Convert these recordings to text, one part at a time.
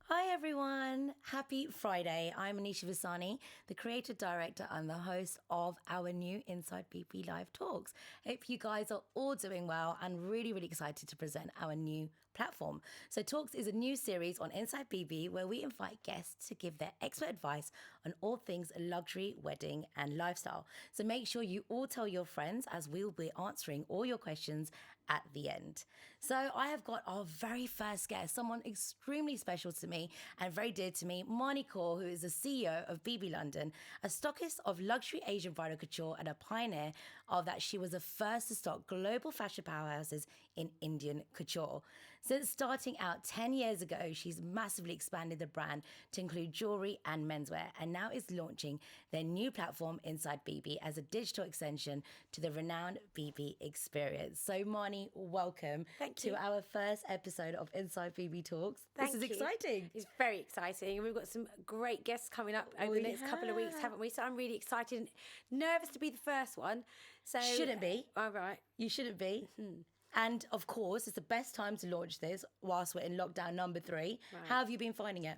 Hi everyone, happy Friday. I'm Anisha Vasani, the creative director and the host of our new Inside BIBI Live Talks. Hope you guys are all doing well and really excited to present our new platform. So Talks is a new series on Inside BIBI where we invite guests to give their expert advice on all things luxury, wedding and lifestyle. So make sure you all tell your friends as we'll be answering all your questions at the end. So I have got our very first guest, someone extremely special to me and very dear to me, Marni Kaur, who is the CEO of BIBI London, a stockist of luxury Asian bridal couture and a pioneer of that. She was the first to stock global fashion powerhouses in Indian couture. Since starting out 10 years ago, she's massively expanded the brand to include jewelry and menswear, and now is launching their new platform Inside BIBI as a digital extension to the renowned BIBI experience. So Marni, welcome to our first episode of Inside BIBI Talks. This is exciting. It's very exciting. And we've got some great guests coming up over the next couple of weeks, haven't we? So I'm really excited and nervous to be the first one. So shouldn't be. All right. You shouldn't be. Mm-hmm. And of course, it's the best time to launch this whilst we're in lockdown number 3. Right. How have you been finding it?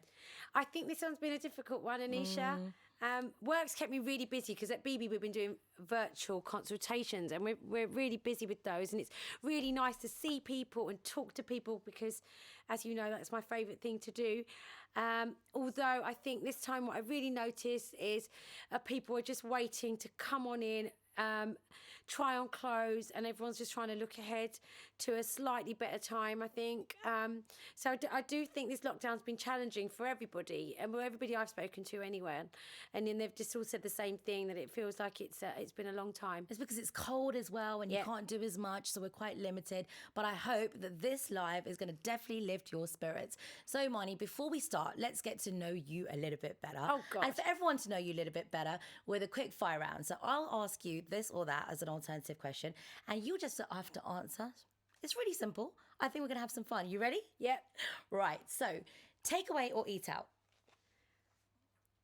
I think this one's been a difficult one, Anisha. Work's kept me really busy because at BIBI we've been doing virtual consultations and we're really busy with those, and it's really nice to see people and talk to people because, as you know, that's my favourite thing to do. Although I think this time what I really noticed is people are just waiting to come on in, try on clothes, and everyone's just trying to look ahead to a slightly better time, I think. So I do think this lockdown's been challenging for everybody, and everybody I've spoken to anyway, and then they've just all said the same thing, that it feels like it's been a long time. It's because it's cold as well and you can't do as much, so we're quite limited, but I hope that this live is going to definitely lift your spirits. So Marni, before we start, let's get to know you a little bit better. Oh gosh. And for everyone to know you a little bit better with a quick fire round. So I'll ask you this or that as an alternative question, and you just have to answer. It's really simple. I think we're going to have some fun. You ready? Yep. Right. So, take away or eat out?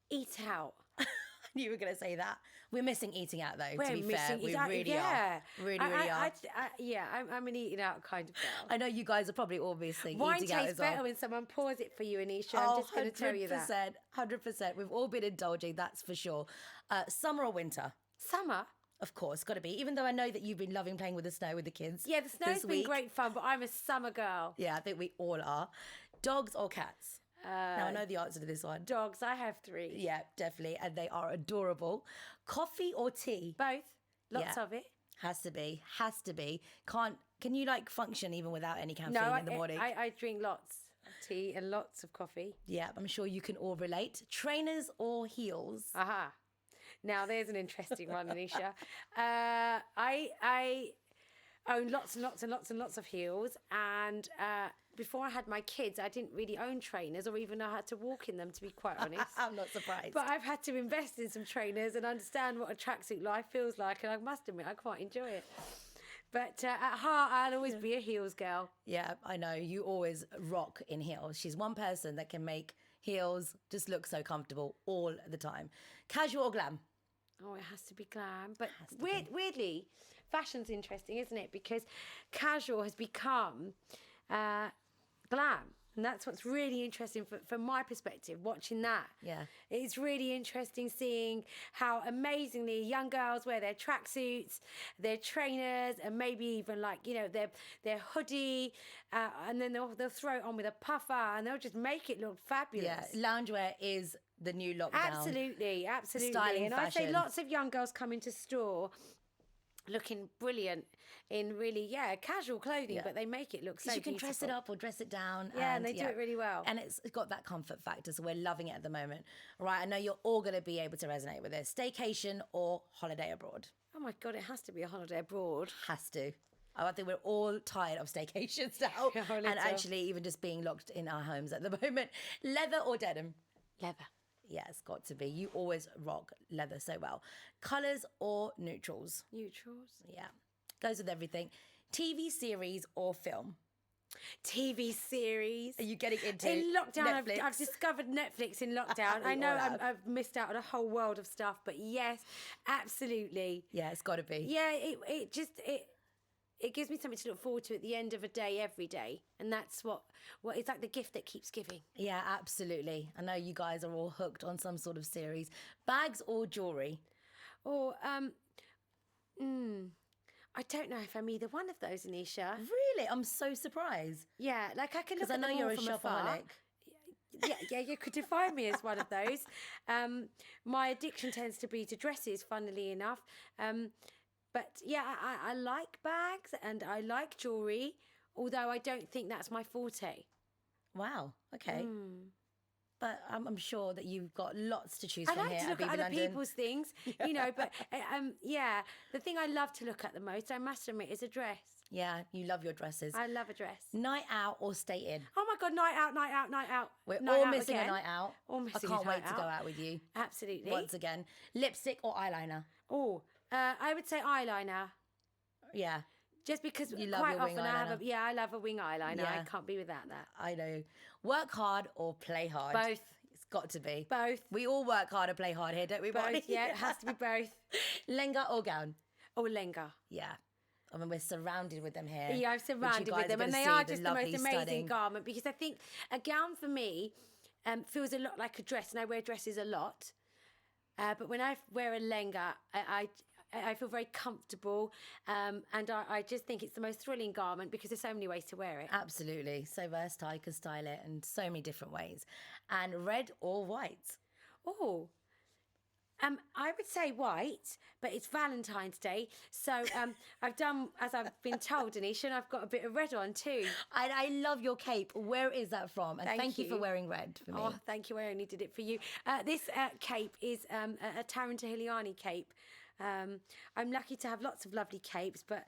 Eat out. I knew you were going to say that. We're missing eating out, though, We're to be fair. We really are. Really are. I'm an eating out kind of girl. I know you guys are probably all missing Wine eating out as well. tastes better when someone pours it for you, Anisha. I'm just going to tell you that. 100%. We've all been indulging, that's for sure. Summer or winter? Summer. Of course, got to be. Even though I know that you've been loving playing with the snow with the kids. Yeah, the snow's been great fun, but I'm a summer girl. Yeah, I think we all are. Dogs or cats? Now, I know the answer to this one. Dogs, I have 3. Yeah, definitely. And they are adorable. Coffee or tea? Both. Lots of it. Has to be. Can you function even without any caffeine in the morning? I drink lots of tea and lots of coffee. Yeah, I'm sure you can all relate. Trainers or heels? Aha. Now, there's an interesting one, Anisha. I own lots and lots of heels, and before I had my kids, I didn't really own trainers or even know how to walk in them, to be quite honest. I'm not surprised. But I've had to invest in some trainers and understand what a tracksuit life feels like, and I must admit, I quite enjoy it. But at heart, I'll always be a heels girl. Yeah, I know. You always rock in heels. She's one person that can make heels just look so comfortable all the time. Casual or glam? Oh, it has to be glam. But weirdly, fashion's interesting, isn't it? Because casual has become glam. And that's what's really interesting from my perspective, watching that. Yeah. It's really interesting seeing how amazingly young girls wear their tracksuits, their trainers, and maybe even their hoodie, and then they'll throw it on with a puffer, and they'll just make it look fabulous. Yeah, loungewear is the new lockdown. Absolutely. Styling and fashion. I say lots of young girls come into store looking brilliant in really, casual clothing, but they make it look so beautiful. You can dress it up or dress it down. And they do it really well. And it's got that comfort factor, so we're loving it at the moment. Right, I know you're all going to be able to resonate with this. Staycation or holiday abroad? Oh my God, it has to be a holiday abroad. Has to. I think we're all tired of staycations now. And actually even just being locked in our homes at the moment. Leather or denim? Leather. Yeah, it's got to be. You always rock leather so well. Colours or neutrals? Neutrals. Yeah. Goes with everything. TV series or film? TV series. Are you getting into in lockdown? Netflix? I've discovered Netflix in lockdown. I know I've missed out on a whole world of stuff, but yes, absolutely. Yeah, it's got to be. Yeah, it gives me something to look forward to at the end of a day, every day. And that's what it's like, the gift that keeps giving. Yeah, absolutely. I know you guys are all hooked on some sort of series. Bags or jewellery? Or, I don't know if I'm either one of those, Anisha. Really? I'm so surprised. Yeah, like I can look Because I at know them you're all a from afar. shopaholic. Yeah, you could define me as one of those. My addiction tends to be to dresses, funnily enough. But yeah, I like bags and I like jewellery, although I don't think that's my forte. Wow, okay. But I'm sure that you've got lots to choose I from like here to look at at BIBI other London. people's things, you know, but yeah, the thing I love to look at the most, I must admit, is a dress. Yeah, you love your dresses. I love a dress. Night out or stay in? Oh my God, night out, night out, night out. We're night all out missing again. a night out. All missing I can't a night wait to go out with you. Absolutely. Once again. Lipstick or eyeliner? Oh, I would say eyeliner. Yeah. Just because You love quite your wing often eyeliner. I love a wing eyeliner. Yeah. I can't be without that. I know. Work hard or play hard? Both. It's got to be. Both. We all work hard and play hard here, don't we, Marni? Both, yeah, it has to be both. Lenga or gown? Or lenga. Yeah. I mean, we're surrounded with them here. Yeah, I'm which you surrounded guys with them, are and gonna they see, are just the most lovely amazing studding. garment, because I think a gown for me feels a lot like a dress, and I wear dresses a lot. But when I wear a lenga, I feel very comfortable, and I just think it's the most thrilling garment because there's so many ways to wear it. Absolutely. So versatile, you can style it in so many different ways. And red or white? Oh, I would say white, but it's Valentine's Day, so I've done as I've been told, Anisha, and I've got a bit of red on too. I love your cape. Where is that from? And thank you for you. wearing red for me. Oh, thank you. I only did it for you. This cape is a Tarantahiliani cape. I'm lucky to have lots of lovely capes, but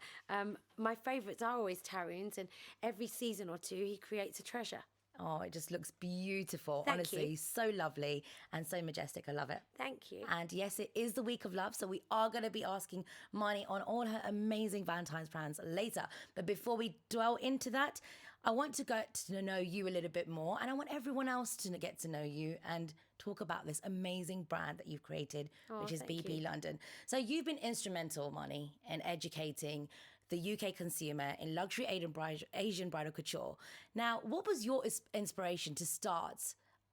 my favourites are always Taryn's, and every season or two he creates a treasure. Oh, it just looks beautiful. Thank Honestly, you. so lovely and so majestic. I love it. Thank you. And yes, it is the week of love, so we are going to be asking Marni on all her amazing Valentine's plans later. But before we dwell into that, I want to get to know you a little bit more, and I want everyone else to get to know you and talk about this amazing brand that you've created, which is thank BIBI you. London. So you've been instrumental, Marni, in educating the UK consumer in luxury Asian bridal couture. Now, what was your inspiration to start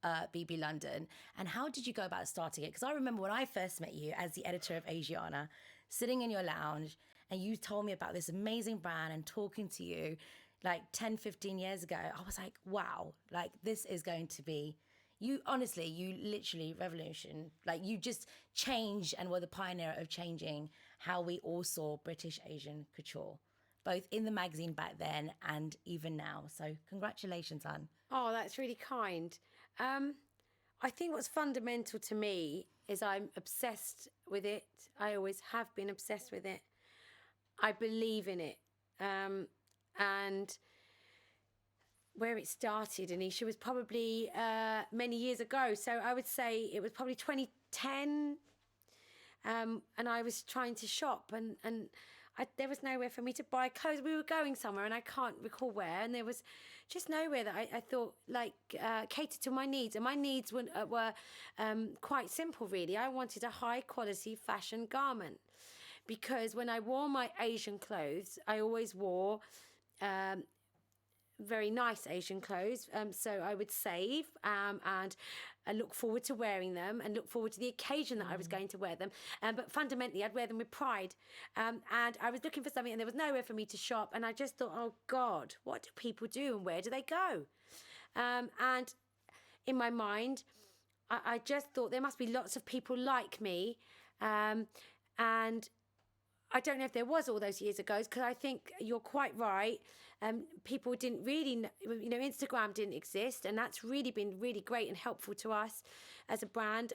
BIBI London, and how did you go about starting it? Because I remember when I first met you as the editor of Asiana, sitting in your lounge, and you told me about this amazing brand and talking to you like 10, 15 years ago. I was like, wow, like this is going to be, you honestly, you literally revolution. Like you just changed and were the pioneer of changing how we all saw British Asian couture, both in the magazine back then and even now. So congratulations, hon. Oh, that's really kind. I think what's fundamental to me is I'm obsessed with it. I always have been obsessed with it. I believe in it. And where it started, Anisha, was probably many years ago. So I would say it was probably 2010. And I was trying to shop, and there was nowhere for me to buy clothes. We were going somewhere, and I can't recall where, and there was just nowhere that I thought catered to my needs. And my needs were quite simple, really. I wanted a high quality fashion garment, because when I wore my Asian clothes, I always wore very nice Asian clothes. So I would save and I look forward to wearing them and look forward to the occasion that I was going to wear them. But fundamentally, I'd wear them with pride. And I was looking for something, and there was nowhere for me to shop. And I just thought, oh God, what do people do and where do they go? And in my mind, I just thought there must be lots of people like me. And I don't know if there was all those years ago, because I think you're quite right. People didn't really know, Instagram didn't exist, and that's really been really great and helpful to us as a brand.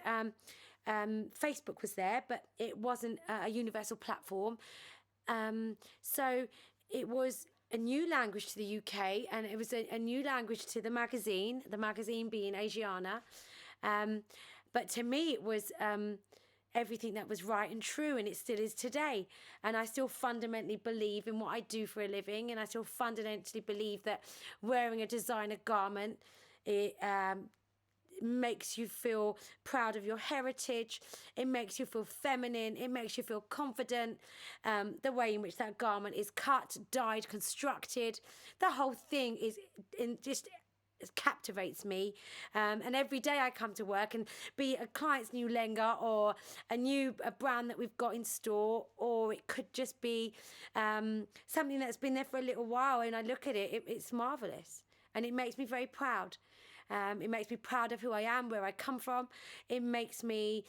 Facebook was there, but it wasn't a universal platform. So it was a new language to the UK, and it was a new language to the magazine being Asiana. But to me, it was everything that was right and true, and it still is today. And I still fundamentally believe in what I do for a living, and I still fundamentally believe that wearing a designer garment makes you feel proud of your heritage. It makes you feel feminine. It makes you feel confident. The way in which that garment is cut, dyed, constructed, the whole thing it captivates me. And every day I come to work, and be a client's new lenga or a brand that we've got in store, or it could just be something that's been there for a little while, and I look at it, it's marvellous. And it makes me very proud. It makes me proud of who I am, where I come from. It makes me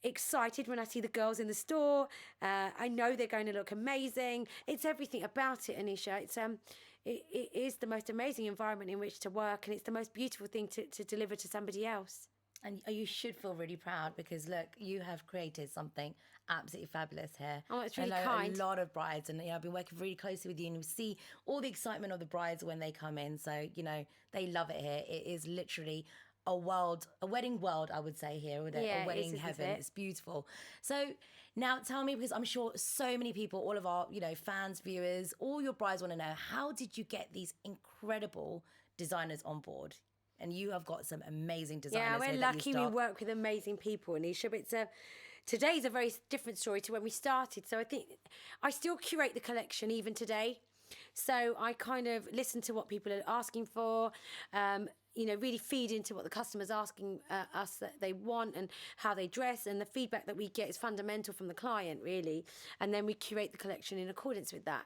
excited when I see the girls in the store. I know they're going to look amazing. It's everything about it, Anisha. It is the most amazing environment in which to work, and it's the most beautiful thing to deliver to somebody else. And you should feel really proud, because look, you have created something absolutely fabulous here. Oh, it's really I know kind. a lot of brides, and I've been working really closely with you, and you see all the excitement of the brides when they come in. So, they love it here. It is literally a wedding world, I would say here, a wedding heaven. It's beautiful. So now tell me, because I'm sure so many people, all of our, fans, viewers, all your brides want to know, how did you get these incredible designers on board? And you have got some amazing designers. Yeah, we're lucky we work with amazing people, Anisha. But today's a very different story to when we started. So I think I still curate the collection even today. So I kind of listen to what people are asking for, really feed into what the customer's asking us that they want and how they dress, and the feedback that we get is fundamental from the client, really. And then we curate the collection in accordance with that.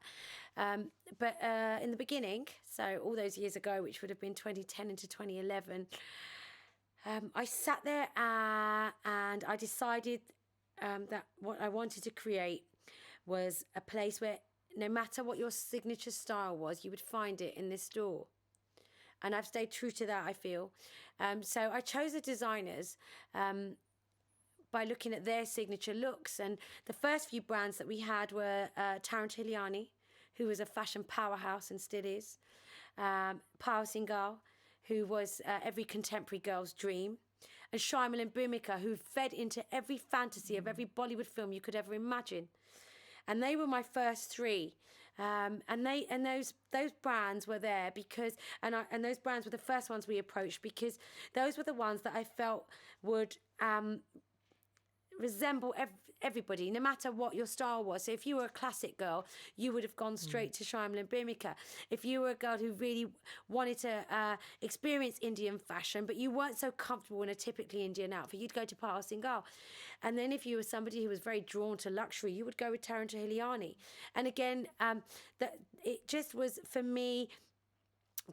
But in the beginning, so all those years ago, which would have been 2010 into 2011, I sat there and I decided that what I wanted to create was a place where no matter what your signature style was, you would find it in this store. And I've stayed true to that, I feel. So I chose the designers by looking at their signature looks. And the first few brands that we had were Tarantiliani, who was a fashion powerhouse and still is. Pao Singhal, who was every contemporary girl's dream. And Shymal and Bhumika, who fed into every fantasy of every Bollywood film you could ever imagine. And they were my first three. And those brands were there because those brands were the first ones we approached, because those were the ones that I felt would resemble everybody, no matter what your style was. So if you were a classic girl, you would have gone straight to Shymal and Bhumika. If you were a girl who really wanted to experience Indian fashion, but you weren't so comfortable in a typically Indian outfit, you'd go to Pao Singhal. And then if you were somebody who was very drawn to luxury, you would go with Tarantiliani. And again, it just was, for me,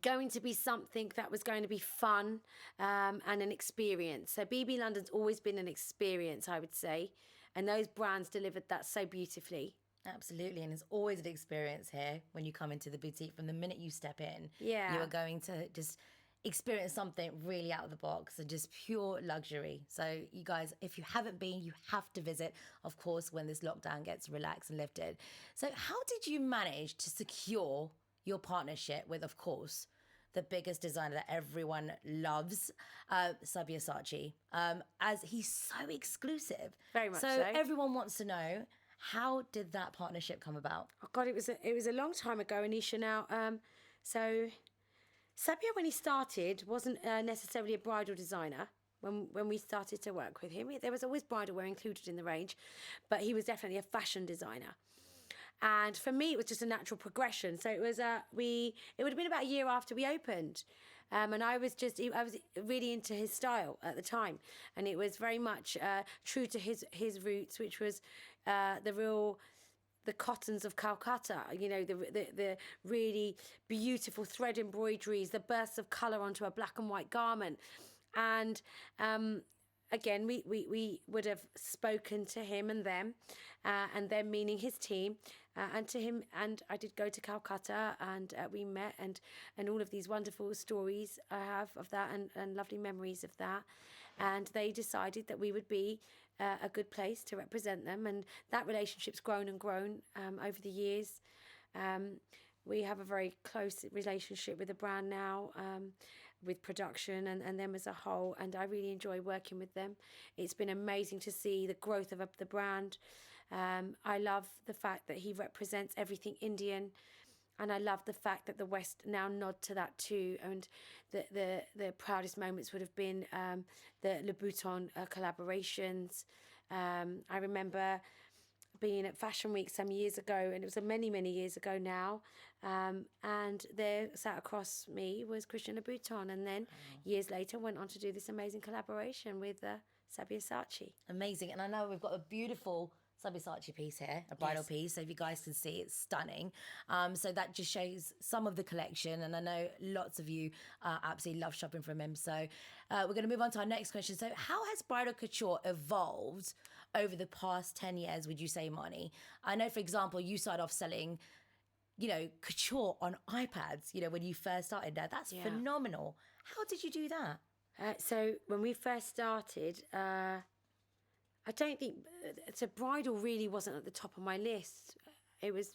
going to be something that was going to be fun and an experience. So BIBI London's always been an experience, I would say. And those brands delivered that so beautifully. Absolutely. And it's always an experience here when you come into the boutique. From the minute you step in, yeah, you are going to just experience something really out of the box and just pure luxury. So you guys, if you haven't been, you have to visit, of course, when this lockdown gets relaxed and lifted. So how did you manage to secure your partnership with, of course, the biggest designer that everyone loves, Sabyasachi, as he's so exclusive? Very much so. Everyone wants to know, how did that partnership come about? Oh God, it was a long time ago, Anisha. Now, so Sabya, when he started, wasn't necessarily a bridal designer. When we started to work with him, there was always bridal wear included in the range, but he was definitely a fashion designer. And for me, it was just a natural progression. So it was it would have been about a year after we opened. And I was really into his style at the time. And it was very much true to his roots, which was the cottons of Calcutta, the really beautiful thread embroideries, the bursts of colour onto a black and white garment. And again, we would have spoken to him and them meaning his team, and to him, and I did go to Calcutta, and we met, and all of these wonderful stories I have of that, and lovely memories of that. And they decided that we would be a good place to represent them, and that relationship's grown and grown over the years. We have a very close relationship with the brand now, with production and them as a whole, and I really enjoy working with them. It's been amazing to see the growth of the brand. I love the fact that he represents everything Indian. And I love the fact that the West now nod to that too. And the proudest moments would have been the Louboutin collaborations. I remember being at Fashion Week some years ago, and it was many, many years ago now. And there, sat across me, was Christian Louboutin. And then years later, went on to do this amazing collaboration with Sabyasachi. Amazing. And I know we've got a beautiful Sabyasachi piece here, a bridal piece. So if you guys can see, it's stunning. So that just shows some of the collection. And I know lots of you absolutely love shopping from him. So we're going to move on to our next question. So how has bridal couture evolved over the past 10 years, would you say, Marni? I know, for example, you started off selling, couture on iPads, when you first started. Now, that's phenomenal. How did you do that? So when we first started, I don't think so. Bridal really wasn't at the top of my list. It was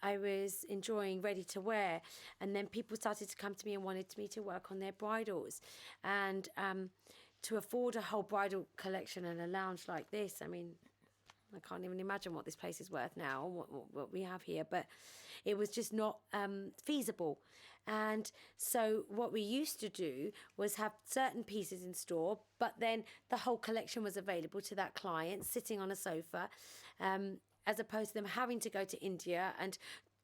I was enjoying ready to wear, and then people started to come to me and wanted me to work on their bridals, and to afford a whole bridal collection and a lounge like this, I mean, I can't even imagine what this place is worth now, what we have here, but it was just not feasible. And so what we used to do was have certain pieces in store, but then the whole collection was available to that client sitting on a sofa, as opposed to them having to go to India and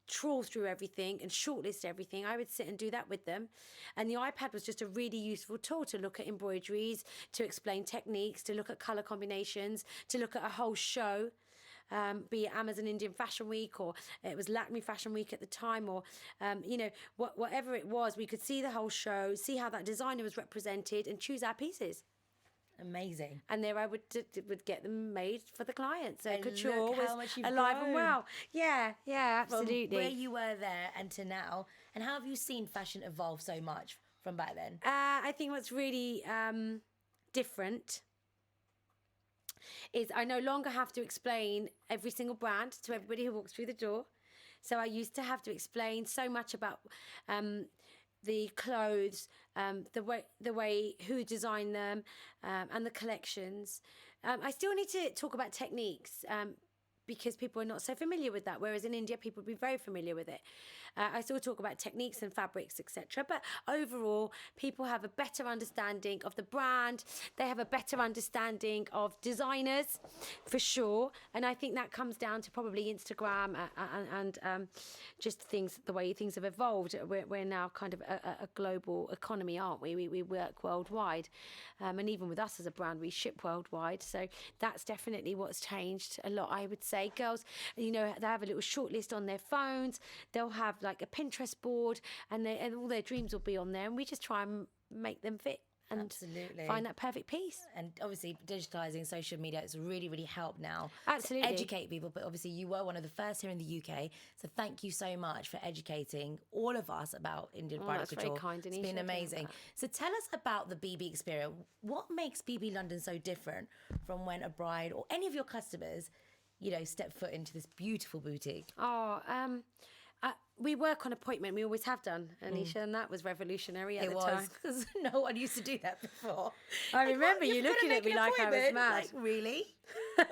trawl through everything and shortlist everything. I would sit and do that with them. And the iPad was just a really useful tool to look at embroideries, to explain techniques, to look at colour combinations, to look at a whole show. Be it Amazon Indian Fashion Week, or it was Lakme Fashion Week at the time, or whatever it was, we could see the whole show, see how that designer was represented, and choose our pieces. Amazing. And there I would get them made for the clients. So and couture look was how much you've alive grown. and well. Yeah, absolutely. From where you were there and to now, and how have you seen fashion evolve so much from back then? I think what's really different is I no longer have to explain every single brand to everybody who walks through the door. So I used to have to explain so much about the clothes, the way who designed them, and the collections. I still need to talk about techniques because people are not so familiar with that, whereas in India people would be very familiar with it. I still talk about techniques and fabrics, etc. But overall, people have a better understanding of the brand. They have a better understanding of designers, for sure. And I think that comes down to probably Instagram and just the way things have evolved. We're now kind of a global economy, aren't we? We work worldwide. And even with us as a brand, we ship worldwide. So that's definitely what's changed a lot, I would say. Girls, they have a little shortlist on their phones. They'll have like a Pinterest board, and all their dreams will be on there, and we just try and make them fit and absolutely find that perfect piece. And obviously digitalizing social media, it's really, really helped now absolutely to educate people. But obviously you were one of the first here in the UK, so thank you so much for educating all of us about Indian bridal couture. Very kind, Anisha. It's been amazing. So tell us about the BIBI experience. What makes BIBI London so different from when a bride or any of your customers step foot into this beautiful boutique? We work on appointment. We always have done, Anisha, and that was revolutionary at the time. It was, because no one used to do that before. I remember you looking at me like I was mad. Like, really? And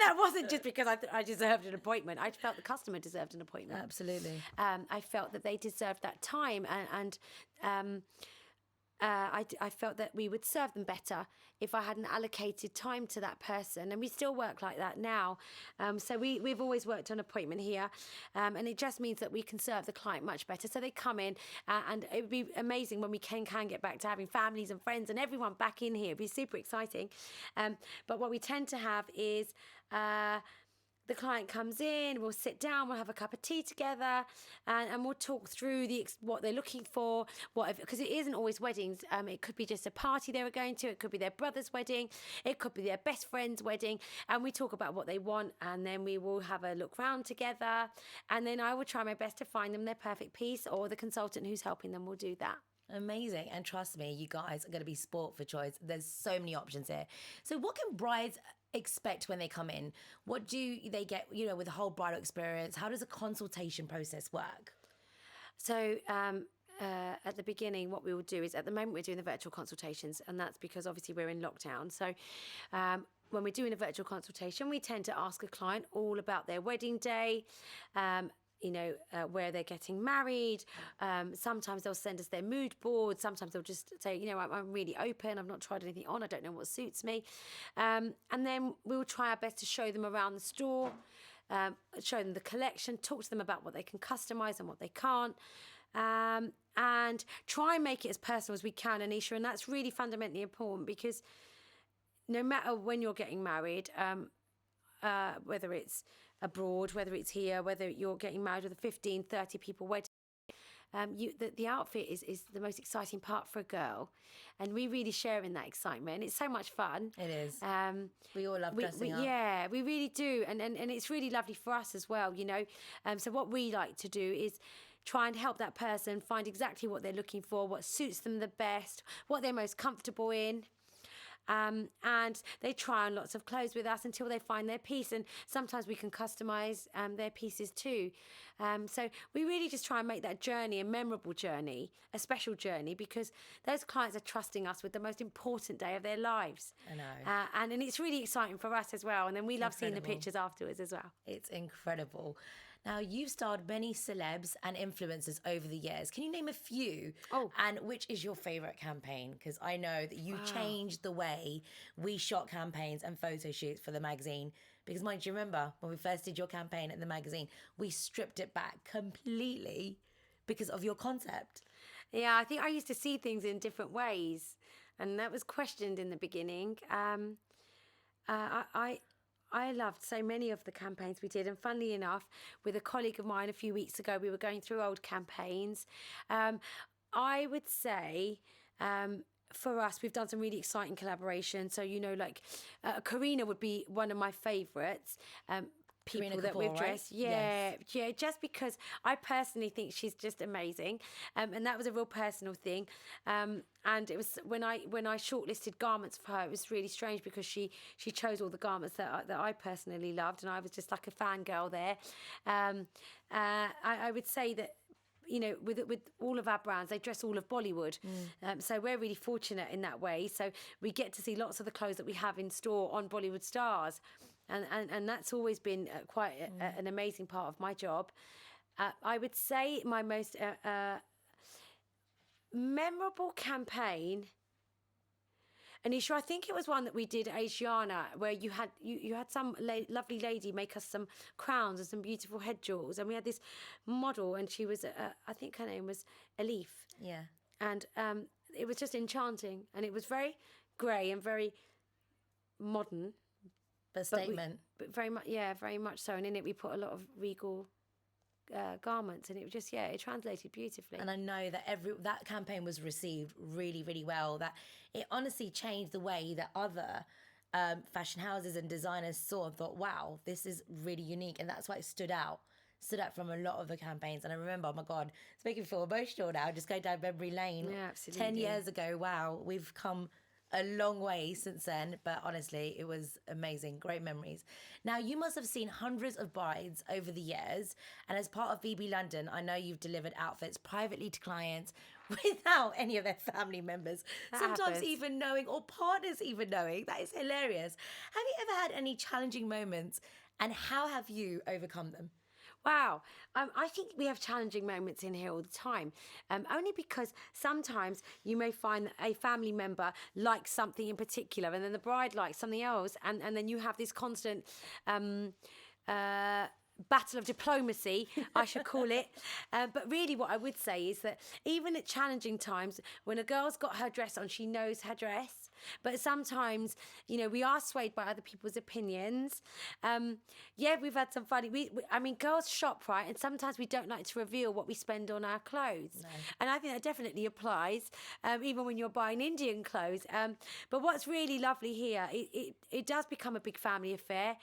that wasn't just because I deserved an appointment. I felt the customer deserved an appointment. Absolutely. I felt that they deserved that time, and I felt that we would serve them better if I hadn't allocated time to that person, and we still work like that now. So we've always worked on appointment here, and it just means that we can serve the client much better. So they come in, and it would be amazing when we can get back to having families and friends and everyone back in here. It'd be super exciting. But what we tend to have is the client comes in, we'll sit down, we'll have a cup of tea together, and we'll talk through what they're looking for, because it isn't always weddings. It could be just a party they were going to, it could be their brother's wedding, it could be their best friend's wedding, and we talk about what they want, and then we will have a look round together, and then I will try my best to find them their perfect piece, or the consultant who's helping them will do that. Amazing. And trust me, you guys are going to be sport for choice. There's so many options here. So what can brides expect when they come in? What do they get, with the whole bridal experience? How does a consultation process work? So at the beginning, what we will do is, at the moment we're doing the virtual consultations, and that's because obviously we're in lockdown. So when we're doing a virtual consultation, we tend to ask a client all about their wedding day, where they're getting married. Sometimes they'll send us their mood board. Sometimes they'll just say, I'm really open. I've not tried anything on. I don't know what suits me. And then we'll try our best to show them around the store, show them the collection, talk to them about what they can customise and what they can't. And try and make it as personal as we can, Anisha. And that's really fundamentally important, because no matter when you're getting married, whether it's abroad, whether it's here, whether you're getting married with a 15, 30 people wedding, the outfit is the most exciting part for a girl, and we really share in that excitement. It's so much fun. It is. We all love dressing up. Yeah, we really do, and it's really lovely for us as well, So what we like to do is try and help that person find exactly what they're looking for, what suits them the best, what they're most comfortable in. And they try on lots of clothes with us until they find their piece, and sometimes we can customise their pieces too. So we really just try and make that journey a memorable journey, a special journey, because those clients are trusting us with the most important day of their lives. I know. And it's really exciting for us as well, and then we love seeing the pictures afterwards as well. It's incredible. Now, you've starred many celebs and influencers over the years. Can you name a few? Oh. And which is your favourite campaign? Because I know that you changed the way we shot campaigns and photo shoots for the magazine. Because, mind, do you remember when we first did your campaign at the magazine, we stripped it back completely because of your concept. Yeah, I think I used to see things in different ways, and that was questioned in the beginning. I loved so many of the campaigns we did, and funnily enough, with a colleague of mine a few weeks ago, we were going through old campaigns. I would say for us, we've done some really exciting collaborations. So, Karina would be one of my favourites. People Karina that Kapoor, we've dressed. right? Yeah, Yes. yeah, just because I personally think she's just amazing. And that was a real personal thing. And it was when I shortlisted garments for her, it was really strange because she chose all the garments that I personally loved, and I was just like a fangirl there. I would say that, with all of our brands, they dress all of Bollywood. So we're really fortunate in that way. So we get to see lots of the clothes that we have in store on Bollywood stars. And that's always been quite an amazing part of my job. I would say my most memorable campaign, Anisha, I think it was one that we did at Asiana, where you had some lovely lady make us some crowns and some beautiful head jewels, and we had this model, and she was I think her name was Elif. Yeah. And it was just enchanting, and it was very grey and very modern. But statement. But very much so. And in it, we put a lot of regal garments, and it was just, it translated beautifully. And I know that that campaign was received really, really well, that it honestly changed the way that other fashion houses and designers saw and thought, wow, this is really unique. And that's why it stood out from a lot of the campaigns. And I remember, oh my God, it's making me feel emotional now, just going down memory lane. Yeah, absolutely. 10 years ago, wow, we've come a long way since then, but honestly, it was amazing. Great memories. Now, you must have seen hundreds of brides over the years, and as part of BIBI London, I know you've delivered outfits privately to clients without any of their family members, sometimes happens. even knowing, or partners even knowing. That is hilarious. Have you ever had any challenging moments, and how have you overcome them? Wow. I think we have challenging moments in here all the time, only because sometimes you may find that a family member likes something in particular, and then the bride likes something else, and then you have this constant battle of diplomacy, I should call it. But really what I would say is that even at challenging times, when a girl's got her dress on, she knows her dress. But sometimes, we are swayed by other people's opinions. We've had some funny... girls shop, right? And sometimes we don't like to reveal what we spend on our clothes. No. And I think that definitely applies, even when you're buying Indian clothes. But what's really lovely here, it does become a big family affair.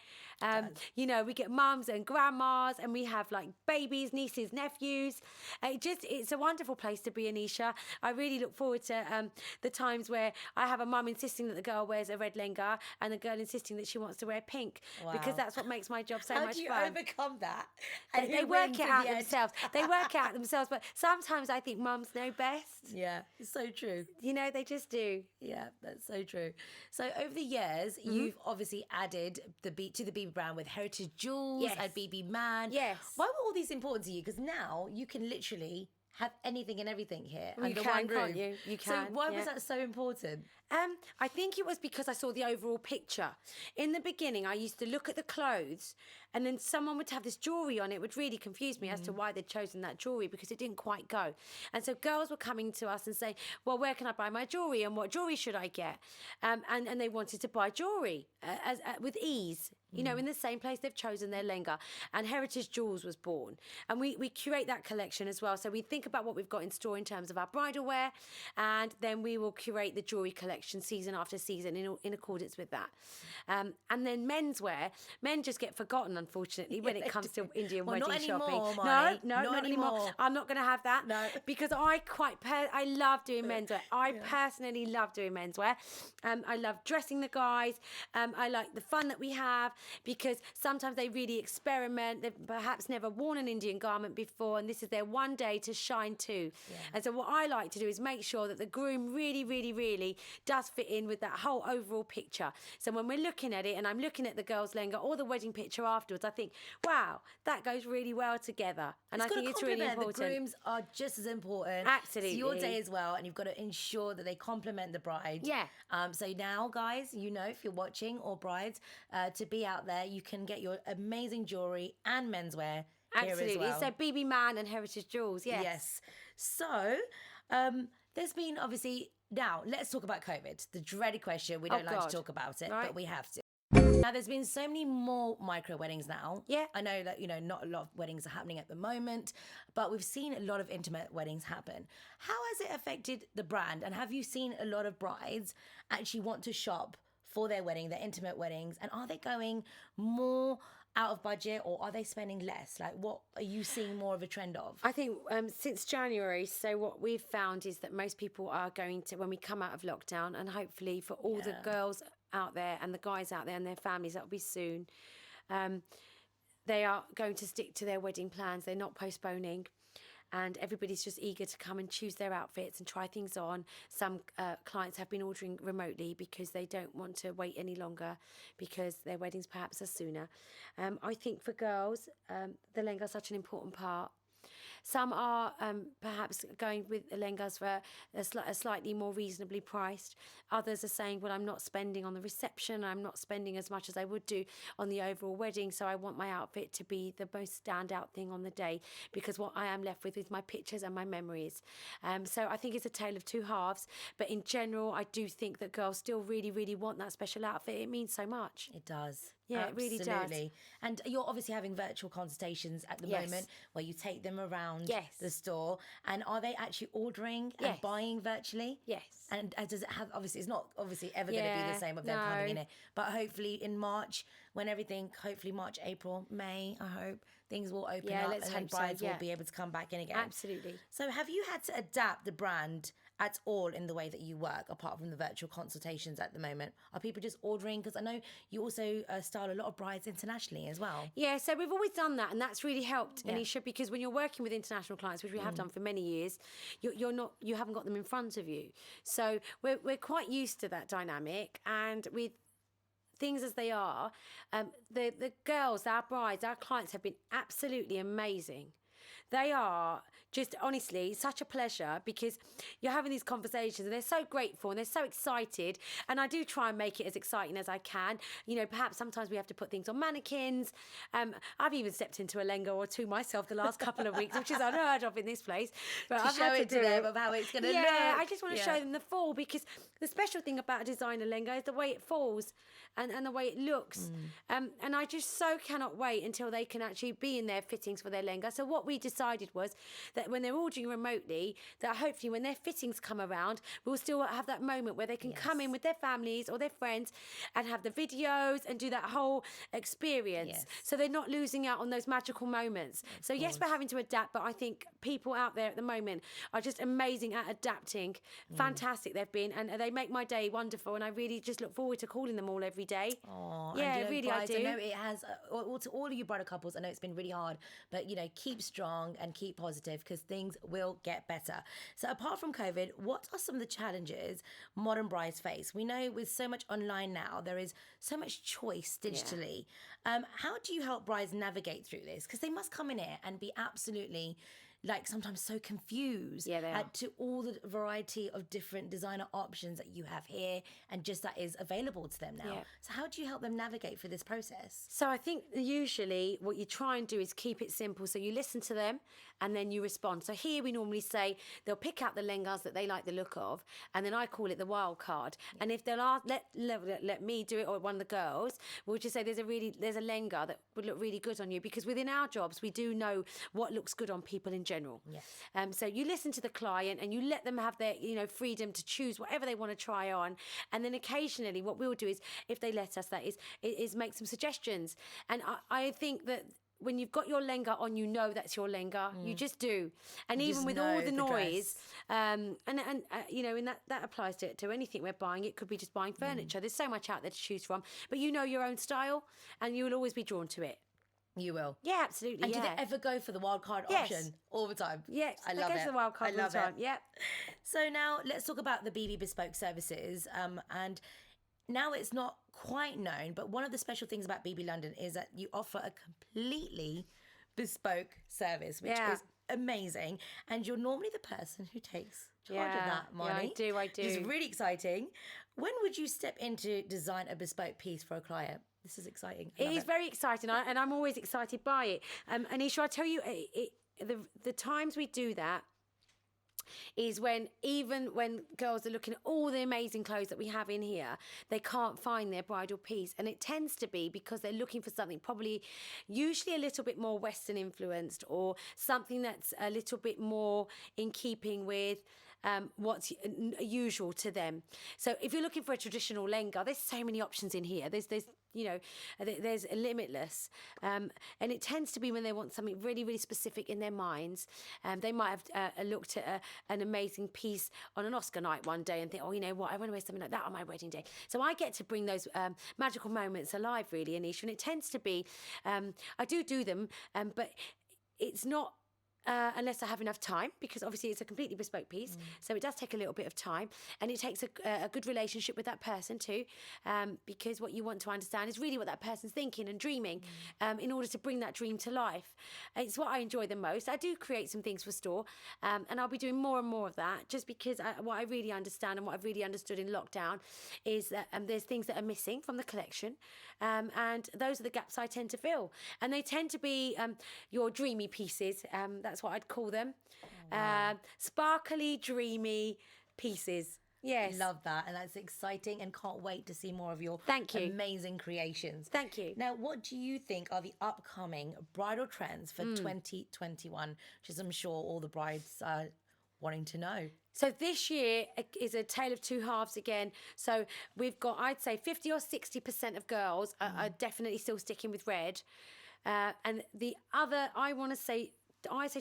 We get mums and grandmas, and we have like babies, nieces, nephews. It's a wonderful place to be, Anisha. I really look forward to the times where I have a mum insisting that the girl wears a red lehenga and the girl insisting that she wants to wear pink, because that's what makes my job so much fun. How do you overcome that? And They work it out themselves. They work it out themselves, but sometimes I think mums know best. Yeah, it's so true. You know, they just do. Yeah, that's so true. So over the years, you've obviously added to the BIBI brand with heritage jewels and BIBI Man. Yes. Why were all these important to you? Because now you can literally have anything and everything here Well, under you can, one roof. can't you? You can. So why was that so important? I think it was because I saw the overall picture. In the beginning, I used to look at the clothes and then someone would have this jewellery on. It would really confuse me as to why they'd chosen that jewellery, because it didn't quite go. And so girls were coming to us and saying, well, where can I buy my jewellery and what jewellery should I get? And they wanted to buy jewellery with ease. You know, in the same place they've chosen their lehenga. And Heritage Jewels was born. And we curate that collection as well. So we think about what we've got in store in terms of our bridal wear, and then we will curate the jewellery collection season after season in accordance with that. And then menswear, men just get forgotten, unfortunately, when it comes to Indian wedding not shopping. Anymore, No, Marni. not anymore. I'm not going to have that. No. Because I love doing menswear. I personally love doing menswear. I love dressing the guys. I like the fun that we have, because sometimes they really experiment. They've perhaps never worn an Indian garment before, and this is their one day to shine too. Yeah. And so what I like to do is make sure that the groom really, really, really does fit in with that whole overall picture. So when we're looking at it, and I'm looking at the girl's lehenga or the wedding picture afterwards, I think, wow, that goes really well together. And I think it's really important. The grooms are just as important. Absolutely. It's your day as well, and you've got to ensure that they complement the bride. Yeah. So now, guys, you know, if you're watching, or brides, to be out there, you can get your amazing jewellery and menswear here as well. So BIBI Man and Heritage Jewels, yes. Yes. So there's been, obviously, now let's talk about COVID. The dreaded question. We don't like to talk about it, but we have to. Now, there's been so many more micro weddings now. Yeah. I know that, you know, not a lot of weddings are happening at the moment, but we've seen a lot of intimate weddings happen. How has it affected the brand? And have you seen a lot of brides actually want to shop for their wedding, their intimate weddings? And are they going more out of budget, or are they spending less? Like, what are you seeing more of a trend of? I think since January, so what we've found is that most people are going to, when we come out of lockdown, and hopefully for all the girls out there and the guys out there and their families, that'll be soon, they are going to stick to their wedding plans. They're not postponing. And everybody's just eager to come and choose their outfits and try things on. Some clients have been ordering remotely because they don't want to wait any longer, because their weddings perhaps are sooner. I think for girls, the lehenga is such an important part. Some are perhaps going with lehengas for a slightly more reasonably priced. Others are saying, well, I'm not spending on the reception. I'm not spending as much as I would do on the overall wedding. So I want my outfit to be the most standout thing on the day, because what I am left with is my pictures and my memories. So I think it's a tale of two halves. But in general, I do think that girls still really, really want that special outfit. It means so much. It does. Yeah, absolutely. It really does. And you're obviously having virtual consultations at the moment, where you take them around the store. And are they actually ordering and buying virtually? Yes. And does it have, obviously, it's not obviously ever going to be the same of them coming in it. But hopefully in March, when everything, hopefully March, April, May, I hope, things will open up, and then brides will be able to come back in again. Absolutely. So have you had to adapt the brand at all in the way that you work, apart from the virtual consultations at the moment? Are people just ordering? Because I know you also style a lot of brides internationally as well. Yeah, so we've always done that, and that's really helped, Anisha, because when you're working with international clients, which we have done for many years, you haven't got them in front of you. So we're quite used to that dynamic, and with things as they are, the girls, our brides, our clients have been absolutely amazing. They are just, honestly, such a pleasure, because you're having these conversations and they're so grateful and they're so excited. And I do try and make it as exciting as I can. You know, perhaps sometimes we have to put things on mannequins. I've even stepped into a lehenga or two myself the last couple of weeks, which is unheard of in this place. But I've show it to them of how it's going to look. Yeah, I just want to show them the fall, because the special thing about a designer lehenga is the way it falls and the way it looks. And I just so cannot wait until they can actually be in their fittings for their lehenga. So what we decided was that that when they're ordering remotely, that hopefully when their fittings come around, we'll still have that moment where they can come in with their families or their friends and have the videos and do that whole experience. So they're not losing out on those magical moments. So yes, we're having to adapt, but I think people out there at the moment are just amazing at adapting. Fantastic they've been, and they make my day wonderful, and I really just look forward to calling them all every day. Oh, yeah, and really brides, I do. I know it has, to all of you bridal couples, I know it's been really hard, but keep strong and keep positive because things will get better. So apart from COVID, what are some of the challenges modern brides face? We know with so much online now, there is so much choice digitally. How do you help brides navigate through this? Because they must come in here and be absolutely sometimes so confused to all the variety of different designer options that you have here and just that is available to them now. So how do you help them navigate through this process? So I think usually what you try and do is keep it simple. So you listen to them and then you respond. So here we normally say they'll pick out the lehengas that they like the look of, and then I call it the wild card. And if they'll ask, let me do it, or one of the girls, we'll just say there's a lehenga that would look really good on you, because within our jobs we do know what looks good on people in general. So you listen to the client and you let them have their freedom to choose whatever they want to try on, and then occasionally what we'll do is, if they let us, that is make some suggestions. And I think that when you've got your lehenga on, that's your lehenga. You just do. And even with all the noise, and that applies to anything we're buying. It could be just buying furniture. There's so much out there to choose from. But you know your own style, and you will always be drawn to it. You will. Yeah, absolutely. And do they ever go for the wild card option all the time? Yes, I love it. Go for the wild card all the time. Yeah. So now let's talk about the BIBI Bespoke services. And now it's not quite known, but one of the special things about BIBI London is that you offer a completely bespoke service, which is amazing. And you're normally the person who takes charge of that, Marni. Yeah, I do. It's really exciting. When would you step in to design a bespoke piece for a client? This is exciting. It is very exciting, and I'm always excited by it. Anisha, I tell you, the times we do that is when girls are looking at all the amazing clothes that we have in here, they can't find their bridal piece. And it tends to be because they're looking for something probably usually a little bit more Western influenced, or something that's a little bit more in keeping with what's usual to them. So if you're looking for a traditional lehenga, there's so many options in here. There's limitless, and it tends to be when they want something really, really specific in their minds. They might have looked at an amazing piece on an Oscar night one day and think, oh, you know what, I want to wear something like that on my wedding day. So I get to bring those magical moments alive, really, Anisha. And it tends to be, I do them, but it's not unless I have enough time, because obviously it's a completely bespoke piece, so it does take a little bit of time, and it takes a good relationship with that person too, because what you want to understand is really what that person's thinking and dreaming, in order to bring that dream to life. It's what I enjoy the most. I do create some things for store, and I'll be doing more and more of that, just because what I really understand and what I've really understood in lockdown is that there's things that are missing from the collection, and those are the gaps I tend to fill, and they tend to be your dreamy pieces. That's what I'd call them. Wow. Sparkly, dreamy pieces. Yes. Love that. And that's exciting, and can't wait to see more of your amazing creations. Thank you. Now, what do you think are the upcoming bridal trends for 2021, which is, I'm sure, all the brides are wanting to know? So this year is a tale of two halves again. So we've got, I'd say 50 or 60% of girls are definitely still sticking with red. And the other, I'd say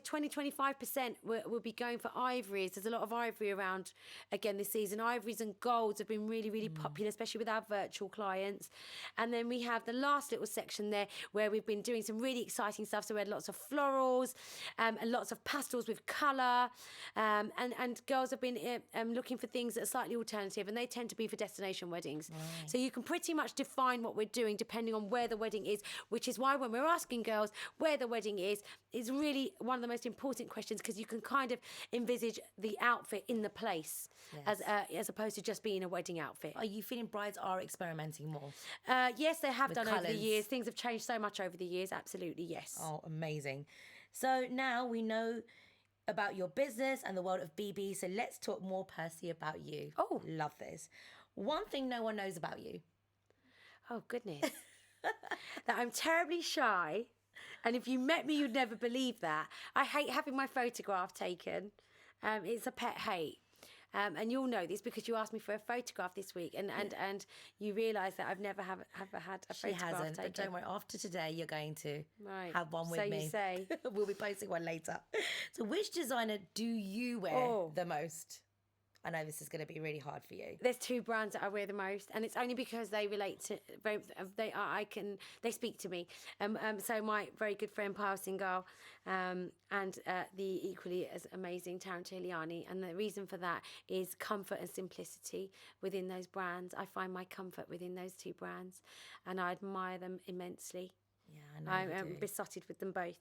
20-25% will be going for ivories. There's a lot of ivory around again this season. Ivories and golds have been really, really popular, especially with our virtual clients. And then we have the last little section there where we've been doing some really exciting stuff. So we had lots of florals and lots of pastels with colour. And girls have been looking for things that are slightly alternative, and they tend to be for destination weddings. Right. So you can pretty much define what we're doing depending on where the wedding is, which is why when we're asking girls where the wedding is really one of the most important questions, because you can kind of envisage the outfit in the place, as opposed to just being a wedding outfit. Are you feeling brides are experimenting more? Yes, they have done colours. Over the years. Things have changed so much over the years. Absolutely, yes. Oh, amazing. So now we know about your business and the world of BB, so let's talk more personally about you. Oh. Love this. One thing no one knows about you. Oh, goodness. That I'm terribly shy. And if you met me, you'd never believe that. I hate having my photograph taken. It's a pet hate. And you'll know this because you asked me for a photograph this week, and you realise that I've never had a photograph hasn't, taken. but don't worry. After today, you're going to have one with so me. So you say. We'll be posting one later. So which designer do you wear the most? I know this is going to be really hard for you. There's two brands that I wear the most, and it's only because they relate to they speak to me. So my very good friend Pyle Singhal, and the equally as amazing Tarantino Liani, and the reason for that is comfort and simplicity within those brands. I find my comfort within those two brands, and I admire them immensely. Yeah, I know. I'm besotted with them both.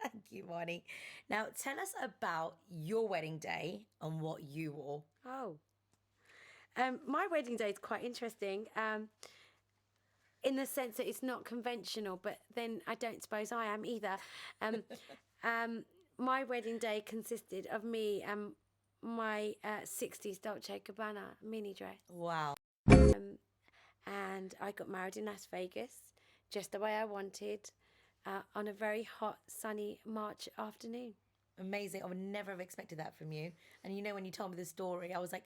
Thank you, Marni. Now, tell us about your wedding day and what you wore. My wedding day is quite interesting in the sense that it's not conventional, but then I don't suppose I am either. My wedding day consisted of me and my 60s Dolce & Gabbana mini dress. Wow. And I got married in Las Vegas, just the way I wanted. On a very hot, sunny March afternoon. Amazing. I would never have expected that from you. And you know, when you told me the story, I was like,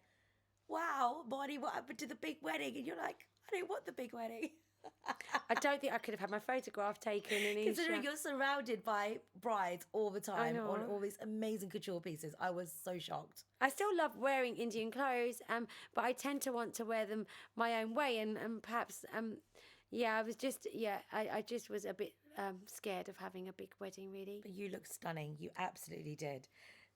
wow, Marni, what happened to the big wedding? And you're like, I didn't want the big wedding. I don't think I could have had my photograph taken. Considering you're surrounded by brides all the time on all these amazing couture pieces, I was so shocked. I still love wearing Indian clothes, but I tend to want to wear them my own way. And perhaps, I just was a bit scared of having a big wedding, really. But you look stunning. You absolutely did.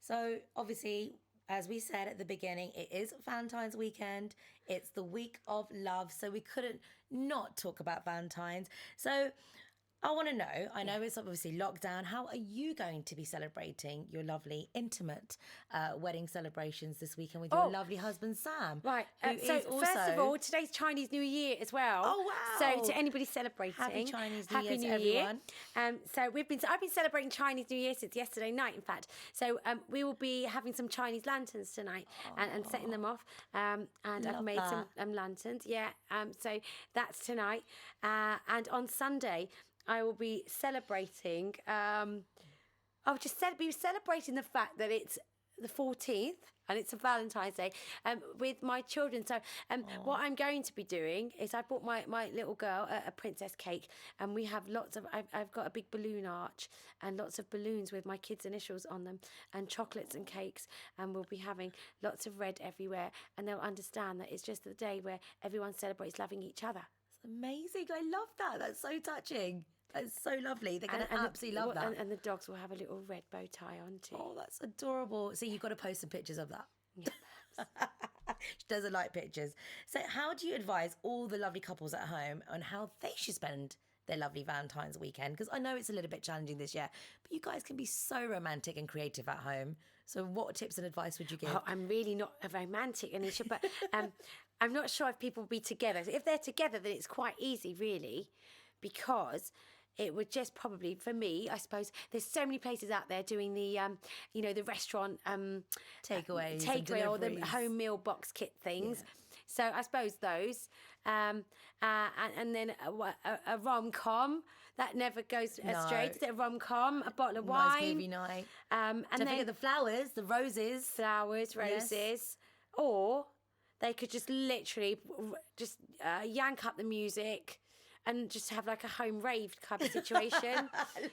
So obviously, as we said at the beginning, it is Valentine's weekend. It's the week of love. So we couldn't not talk about Valentine's. So I want to know, I know it's obviously lockdown. How are you going to be celebrating your lovely, intimate wedding celebrations this weekend with your lovely husband, Sam? Right. So first of all, today's Chinese New Year as well. Oh, wow. So to anybody celebrating, Happy Chinese New Year to everyone. So I've been celebrating Chinese New Year since yesterday night, in fact. So we will be having some Chinese lanterns tonight and setting them off. And I've made some lanterns. Yeah. So that's tonight. And on Sunday, I will be celebrating. I'll just be celebrating the fact that it's the 14th and it's a Valentine's Day with my children. So what I'm going to be doing is I bought my little girl a princess cake, and we have lots of. I've got a big balloon arch and lots of balloons with my kids' initials on them, and chocolates and cakes, and we'll be having lots of red everywhere, and they'll understand that it's just the day where everyone celebrates loving each other. Amazing. I love that. That's so touching. That's so lovely. They're going to absolutely love that. And the dogs will have a little red bow tie on too. Oh, that's adorable. So you've got to post some pictures of that. Yeah. She doesn't like pictures. So how do you advise all the lovely couples at home on how they should spend their lovely Valentine's weekend? Because I know it's a little bit challenging this year, but you guys can be so romantic and creative at home. So what tips and advice would you give? Well, I'm really not a romantic, Anisha, but I'm not sure if people will be together. If they're together, then it's quite easy, really, because it would just probably, for me, I suppose, there's so many places out there doing the, the restaurant takeaway or the home meal box kit things. Yeah. So I suppose those, and then a rom-com. That never goes astray. A rom-com, a bottle of wine. Nice movie night. And don't forget the flowers, the roses. Flowers, roses. Yes. Or they could just literally yank up the music and just have like a home rave kind of situation.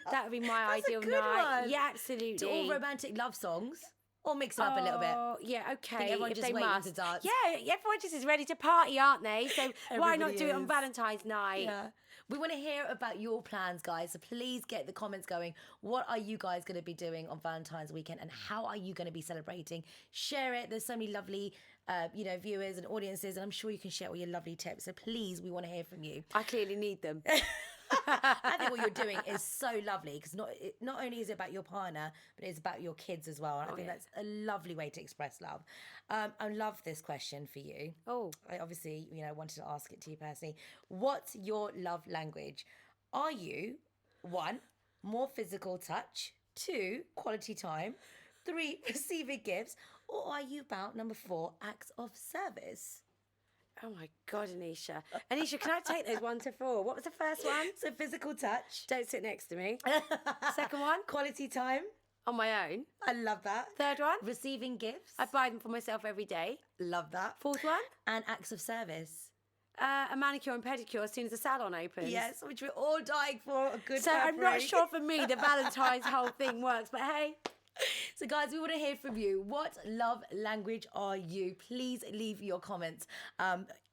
That would be my ideal night. One. Yeah, absolutely. Do all romantic love songs. Or mix it up a little bit. Oh, yeah, okay. I think everyone just waiting to dance. Yeah, everyone just is ready to party, aren't they? So why not do it on Valentine's night? Yeah. We want to hear about your plans, guys. So please get the comments going. What are you guys going to be doing on Valentine's weekend, and how are you going to be celebrating? Share it. There's so many lovely, viewers and audiences, and I'm sure you can share all your lovely tips. So please, we want to hear from you. I clearly need them. I think what you're doing is so lovely, because not only is it about your partner, but it's about your kids as well. And I think that's a lovely way to express love. I love this question for you. Oh, I obviously, wanted to ask it to you personally. What's your love language? Are you 1, more physical touch, 2, quality time, 3, receiving gifts, or are you about number 4, acts of service? Oh my God, Anisha. Anisha, can I take those 1 to 4? What was the first one? So physical touch. Don't sit next to me. Second one? Quality time. On my own. I love that. Third one? Receiving gifts. I buy them for myself every day. Love that. Fourth one? And acts of service. A manicure and pedicure as soon as the salon opens. Yes, which we're all dying for. A good So I'm not February. sure for me the Valentine's whole thing works, but hey. So guys, we want to hear from you. What love language are you? Please leave your comments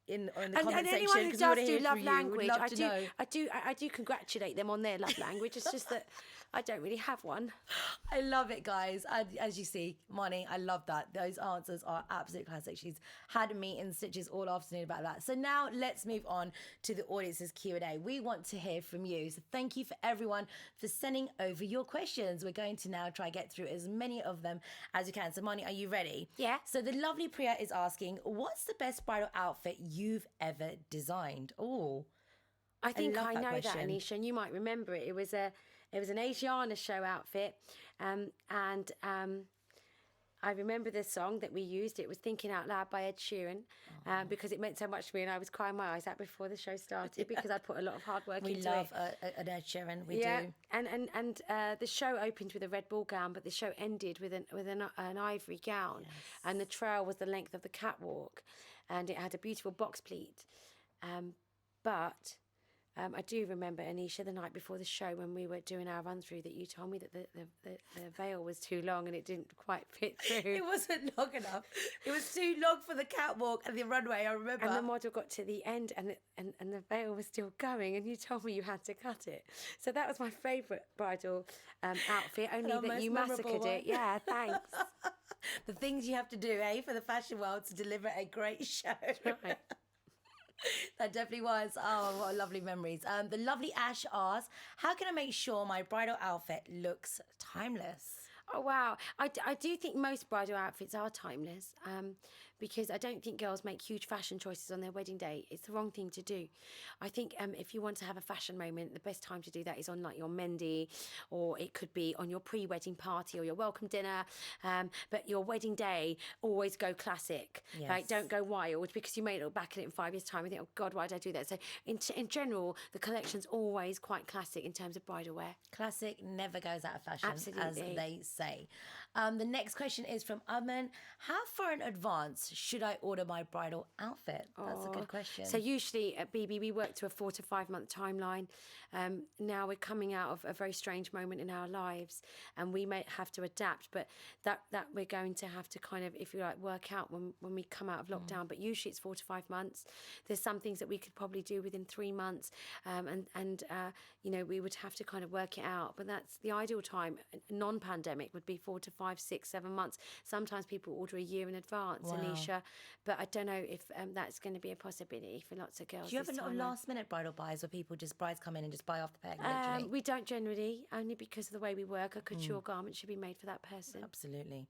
in the comment section. And anyone who does do love language, I I do congratulate them on their love language. It's just that I don't really have one. I love it, guys. And as you see, Marni, I love that. Those answers are absolute classic. She's had me in stitches all afternoon about that. So now let's move on to the audience's Q&A. We want to hear from you. So thank you for everyone for sending over your questions. We're going to now try get through as many of them as we can. So Marni, are you ready? Yeah. So the lovely Priya is asking, what's the best bridal outfit you've ever designed? Oh, I think I love that know that, question. Anisha, and you might remember it. It was an Asiana show outfit, and I remember the song that we used. It was "Thinking Out Loud" by Ed Sheeran, because it meant so much to me, and I was crying my eyes out before the show started because I'd put a lot of hard work into it. We love an Ed Sheeran. We do. And the show opened with a red ball gown, but the show ended with an ivory gown, and the trail was the length of the catwalk, and it had a beautiful box pleat, but. I do remember, Anisha, the night before the show when we were doing our run-through that you told me that the veil was too long and it didn't quite fit through. It wasn't long enough. It was too long for the catwalk and the runway, I remember. And the model got to the end and the veil was still going and you told me you had to cut it. So that was my favourite bridal outfit, only that you massacred it. Yeah, thanks. The things you have to do, for the fashion world to deliver a great show. Right. That definitely was. Oh, what lovely memories. The lovely Ash asks, how can I make sure my bridal outfit looks timeless? Oh, wow. I do think most bridal outfits are timeless because I don't think girls make huge fashion choices on their wedding day. It's the wrong thing to do. I think if you want to have a fashion moment, the best time to do that is on like your Mendy, or it could be on your pre-wedding party or your welcome dinner. But your wedding day, always go classic. Yes. Like, don't go wild, because you may look back at it in 5 years' time and think, oh God, why did I do that? So in general, the collection's always quite classic in terms of bridal wear. Classic never goes out of fashion, Absolutely. as they say. The next question is from Aman. How far in advance should I order my bridal outfit? That's a good question. So usually at BB, we work to a 4 to 5 month timeline. Now we're coming out of a very strange moment in our lives and we may have to adapt, but that we're going to have to kind of, if you like, work out when we come out of lockdown. But usually it's 4 to 5 months. There's some things that we could probably do within 3 months. You know, we would have to kind of work it out, but that's the ideal time. Non-pandemic would be 4 to 5, 6, 7 months. Sometimes people order a year in advance, Wow. Anisha, but I don't know if that's going to be a possibility for lots of girls. Do you have a this lot of time round. last-minute bridal buys where brides come in and just buy off the peg, literally? We don't generally, only because of the way we work. A couture garment should be made for that person. Absolutely.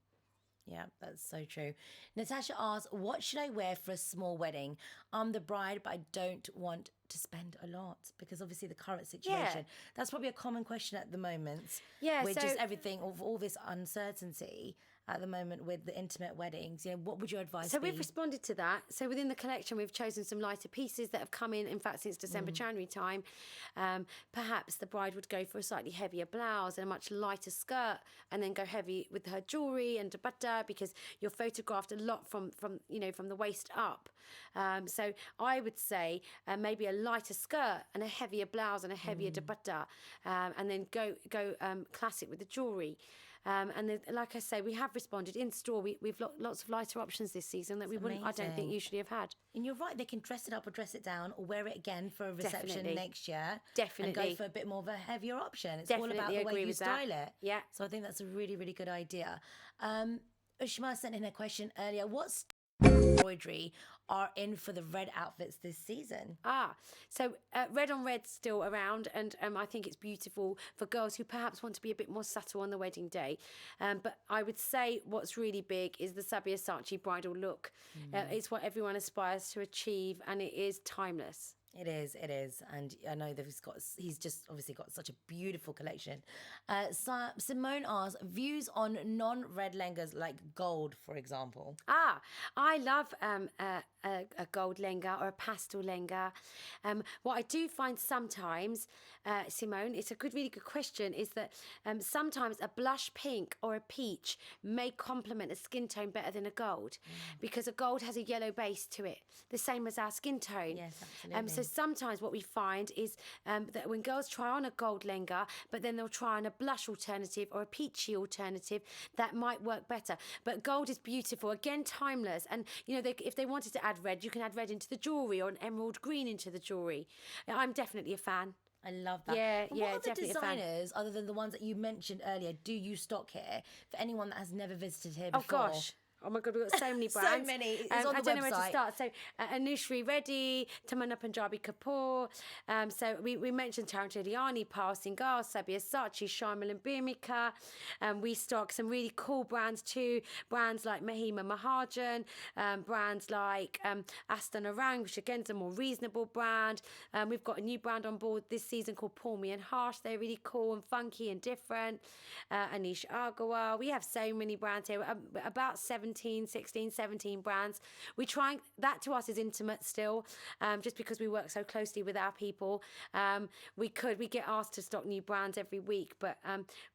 Yeah, that's so true. Natasha asks, what should I wear for a small wedding? I'm the bride, but I don't want to spend a lot because obviously the current situation. That's probably a common question at the moment. Yeah, with so- just everything, of all this uncertainty at the moment with the intimate weddings. You know, what would your advice So be? we've responded to that. So within the collection, we've chosen some lighter pieces that have come in fact, since December, January time. Perhaps the bride would go for a slightly heavier blouse and a much lighter skirt, and then go heavy with her jewellery and dupatta, because you're photographed a lot from the waist up. So I would say maybe a lighter skirt and a heavier blouse and a heavier dupatta, and then go classic with the jewellery. And then, like I say, we have responded in store. We've lots of lighter options this season that we wouldn't, I don't think, amazing. usually have had. And you're right, they can dress it up or dress it down or wear it again for a reception Definitely. next year. Definitely. And go for a bit more of a heavier option. It's Definitely all about the way agree you with that. style it. Yeah. So I think that's a really, really good idea. Ushma sent in a question earlier. What embroidery are in for the red outfits this season? So red on red's still around, and I think it's beautiful for girls who perhaps want to be a bit more subtle on the wedding day. But I would say what's really big is the Sabyasachi bridal look. It's what everyone aspires to achieve, and it is timeless. It is, and I know that he's just obviously got such a beautiful collection. Simone asks views on non-red lengas like gold, for example. I love a gold lenga or a pastel lenga. What I do find sometimes, Simone, it's a really good question, is that sometimes a blush pink or a peach may complement a skin tone better than a gold, because a gold has a yellow base to it, the same as our skin tone. Yes, absolutely. So sometimes what we find is that when girls try on a gold lenga, but then they'll try on a blush alternative or a peachy alternative, that might work better. But gold is beautiful, again, timeless. And, you know, if they wanted to add red, you can add red into the jewellery or an emerald green into the jewellery. I'm definitely a fan. I love that. Yeah, and yeah, what other definitely a fan. designers, other than the ones that you mentioned earlier, do you stock here for anyone that has never visited here Oh, before? gosh. Oh my God, we've got so many brands. So many. It's on the I don't know where to website. start. So Anushri Reddy, Tamanna Punjabi Kapoor. So we mentioned Tarantiliani, Pal Singhal, Sabyasachi, Sharmil and Bhumika. We stock some really cool brands too. Brands like Mahima Mahajan, brands like Aston Orang, which again is a more reasonable brand. We've got a new brand on board this season called Pour Me and Harsh. They're really cool and funky and different. Anish Agarwal. We have so many brands here. About 16, 17 brands. We try, that to us is intimate still, just because we work so closely with our people. We get asked to stock new brands every week, but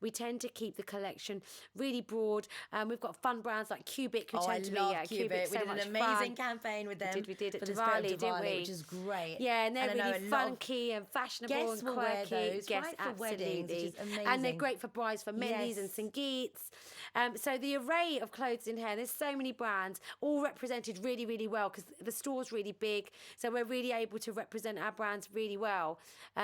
we tend to keep the collection really broad. We've got fun brands like Cubic, who tend to be Cubic. so We did much an amazing fun. campaign with them. We did at for the Spirit of Diwali, didn't we? Which is great. Yeah, and they're I know really a lot of funky and fashionable guests and will wear quirky. those, Yes, right, for weddings, which is absolutely. And they're amazing. great for brides, for mendis and sangeets. So the array of clothes in here, there's so many brands, all represented really, really well, because the store's really big. So we're really able to represent our brands really well.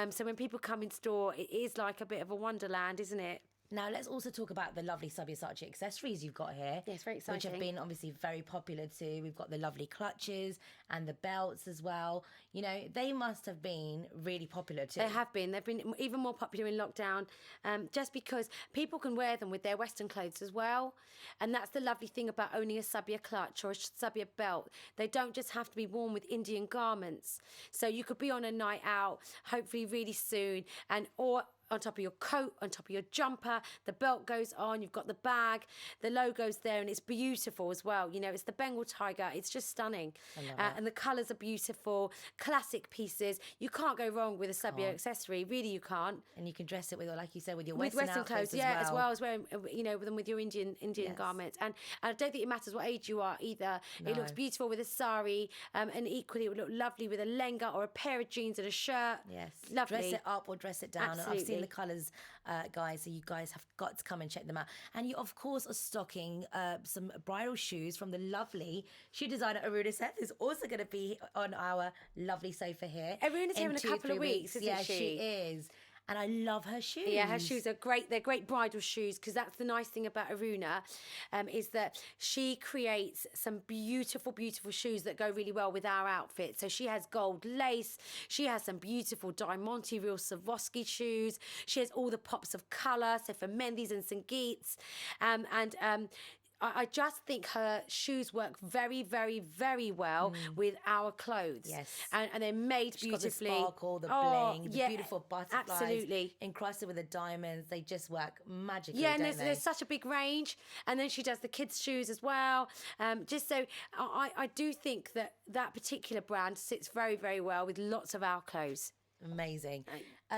So when people come in store, it is like a bit of a wonderland, isn't it? Now, let's also talk about the lovely Sabyasachi accessories you've got here. Yes, very exciting. Which have been obviously very popular too. We've got the lovely clutches and the belts as well. You know, they must have been really popular too. They have been. They've been even more popular in lockdown, just because people can wear them with their Western clothes as well. And that's the lovely thing about owning a Sabya clutch or a Sabya belt. They don't just have to be worn with Indian garments. So you could be on a night out, hopefully really soon, or on top of your coat, on top of your jumper, the belt goes on, you've got the bag, the logo's there, and it's beautiful as well. You know, it's the Bengal tiger. It's just stunning. I love it. And the colours are beautiful, classic pieces. You can't go wrong with a Sabya accessory. Really, you can't. And you can dress it with, like you said, with your With Western clothes, outfits as well as wearing, you know, with them with your Indian Yes. garments. And I don't think it matters what age you are either. No. It looks beautiful with a sari, and equally it would look lovely with a lenga or a pair of jeans and a shirt. Yes. Lovely. Dress it up or dress it down. And I've seen Absolutely. the colours, guys, so you guys have got to come and check them out. And you, of course, are stocking some bridal shoes from the lovely shoe designer Aruna Seth, who's also going to be on our lovely sofa here. Aruna's here in a couple of 2-3 weeks, isn't yeah, she? she is. And I love her shoes. Yeah, her shoes are great. They're great bridal shoes, because that's the nice thing about Aruna, is that she creates some beautiful, beautiful shoes that go really well with our outfit. So she has gold lace. She has some beautiful Diamante real Swarovski shoes. She has all the pops of colour, so for mendis and sangeets. I just think her shoes work very, very, very well with our clothes. Yes. And they're made She's got the beautifully. sparkle, the bling, the yeah, beautiful butterflies. Absolutely. Encrusted with the diamonds. They just work magically, Yeah, and don't there's such a big range. And then she does the kids' shoes as well. Just so I do think that particular brand sits very, very well with lots of our clothes. Amazing.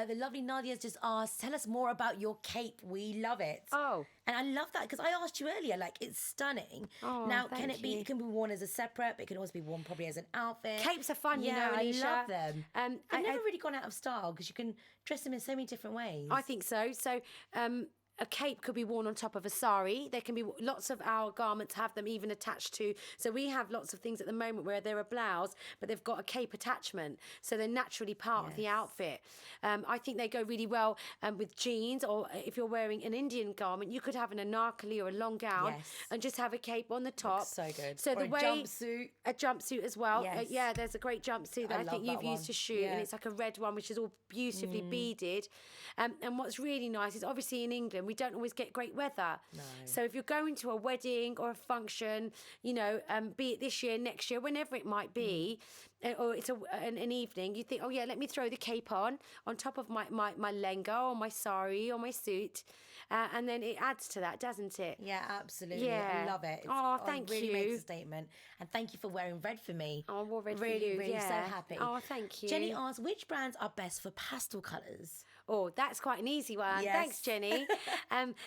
The lovely Nadia's just asked, tell us more about your cape. We love it. Oh. And I love that, because I asked you earlier, like, it's stunning. Oh, now, thank you. it can be worn as a separate, but it can also be worn probably as an outfit. Capes are fun, you know, I Anisha. love them. They've never I- really gone out of style, because you can dress them in so many different ways. I think so. So a cape could be worn on top of a sari. There can be lots of our garments have them even attached to. So we have lots of things at the moment where they're a blouse, but they've got a cape attachment. So they're naturally part of the outfit. I think they go really well with jeans, or if you're wearing an Indian garment, you could have an anarkali or a long gown and just have a cape on the top. Looks so good. So Or the a way jumpsuit. a jumpsuit as well. Yes. Yeah, there's a great jumpsuit that I I think love you've that used one. to shoot, Yeah. and it's like a red one, which is all beautifully beaded. And what's really nice is obviously in England we don't always get great weather. No. So if you're going to a wedding or a function, you know, be it this year, next year, whenever it might be, or it's an evening, you think, oh yeah, let me throw the cape on top of my lehenga or my sari or my suit. And then it adds to that, doesn't it? Yeah, absolutely. Yeah. I love it. Thank really you. makes a statement. And thank you for wearing red for me. Oh, I wore red really, for you. Really, yeah. so happy. Oh, thank you. Jenny asks, which brands are best for pastel colours? Oh, that's quite an easy one. Yes. Thanks, Jenny.